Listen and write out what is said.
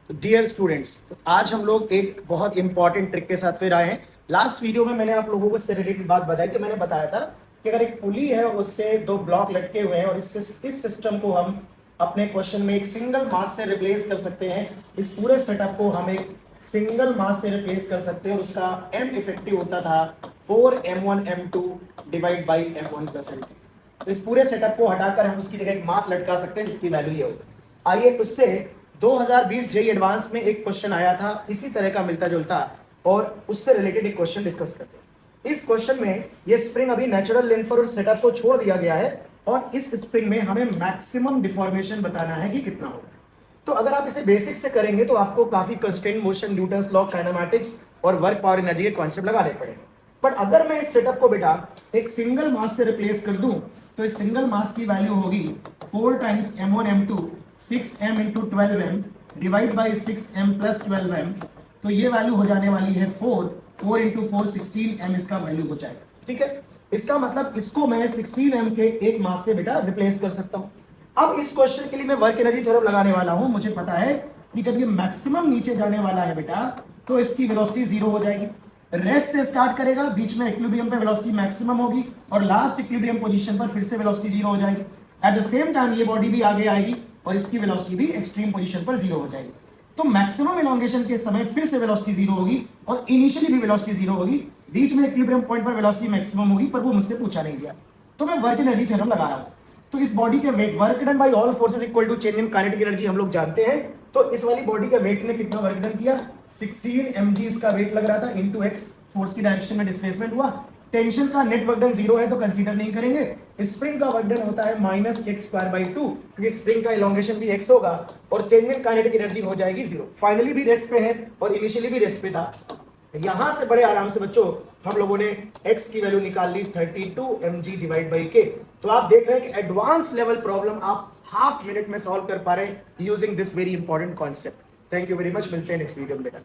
तो dear students, तो आज हम लोग एक बहुत इंपॉर्टेंट ट्रिक के साथ फिर आए हैं। लास्ट वीडियो में मैंने आप लोगों को इससे रिलेटेड बात बताई थी। मैंने बताया था कि अगर एक पुली है और उससे दो ब्लॉक लटके हुए हैं और इस सिस्टम को हम अपने क्वेश्चन में एक सिंगल मास से रिप्लेस कर सकते हैं। इस पूरे सेटअप को हम एक सिंगल मास से रिप्लेस कर सकते हैं और उसका m इफेक्टिव होता था 4m1m2 divide by m1 plus m2। तो इस पूरे सेटअप को हटाकर हम उसकी जगह एक मास लटका सकते हैं जिसकी वैल्यू ये होगी। आइए उससे 2020 जेईई एडवांस में एक क्वेश्चन आया था इसी तरह का मिलता जुलता, और उससे रिलेटेड एक क्वेश्चन डिस्कस करते हैं। इस क्वेश्चन में ये स्प्रिंग अभी नेचुरल लेंथ पर उस सेटअप को छोड़ दिया गया है और इस स्प्रिंग में हमें मैक्सिमम डिफॉर्मेशन बताना है कि कितना होगा। तो अगर आप इसे बेसिक से करेंगे तो आपको काफी constraint motion, Newton's law, kinematics और वर्क पावर एनर्जी के कॉन्सेप्ट लगाने पड़ेंगे। बट अगर मैं इस सेटअप को बेटा एक सिंगल मास से रिप्लेस कर दूं तो इस सिंगल मास की वैल्यू होगी 4 times m1m2 6m into 12m divide by 6m plus 12m। तो ये वैल्यू हो जाने वाली है 4 इंटू 4 16m इसका वैल्यू हो जाएगा। ठीक है, इसका मतलब इसको मैं 16m के एक मास से बेटा रिप्लेस कर सकता हूं। अब इस क्वेश्चन के लिए मैं वर्क एनर्जी थ्योरम लगाने वाला हूं। मुझे पता है कि जब ये मैक्सिमम नीचे जाने वाला है बेटा तो इसकी वेलोसिटी जीरो हो जाएगी। रेस्ट से स्टार्ट करेगा, बीच में इक्विलिब्रियम पे वेलोसिटी मैक्सिमम होगी और लास्ट इक्विलिब्रियम पोजीशन पर फिर से वेलोसिटी जीरो हो जाएगी। एट द सेम टाइम ये बॉडी भी आगे आएगी और इसकी वेलोसिटी भी एक्सट्रीम पोजीशन पर जीरो हो जाएगी। तो मैक्सिमम इलॉन्गेशन के समय फिर से वेलोसिटी जीरो होगी और इनिशियली भी वेलोसिटी जीरो होगी। बीच में इक्विलिब्रियम पॉइंट पर वेलोसिटी मैक्सिमम होगी, पर वो मुझसे पूछा नहीं गया, तो मैं वर्क एनर्जी थ्योरम लगा रहा हूं। तो इस बॉडी के वेट work done by all forces equal to change in kinetic energy हम लोग जानते हैं। तो इस वाली बॉडी के वेट ने कितना वर्क डन किया, 16 mg इसका वेट लग रहा था इंटू x, फोर्स की डायरेक्शन में डिस्प्लेसमेंट हुआ। टेंशन का नेट वर्क डन जीरो है तो कंसीडर नहीं करेंगे। स्प्रिंग का वर्क डन होता है माइनस x स्क्वायर बाई 2, क्योंकि स्प्रिंग का इलॉन्गेशन भी x होगा और चेंज इन काइनेटिक एनर्जी हो जाएगी जीरो। फाइनली भी रेस्ट पे है और इनिशियली भी रेस्ट पे था। यहां से बड़े आराम से बच्चों हम लोगों ने x की वैल्यू निकाल ली 32 mg डिवाइड बाई k। तो आप देख रहे हैं कि एडवांस लेवल प्रॉब्लम आप हाफ मिनट में सॉल्व कर पा रहे हैं using this very important concept. Thank you very much, मिलते हैं नेक्स्ट वीडियो में बेटा।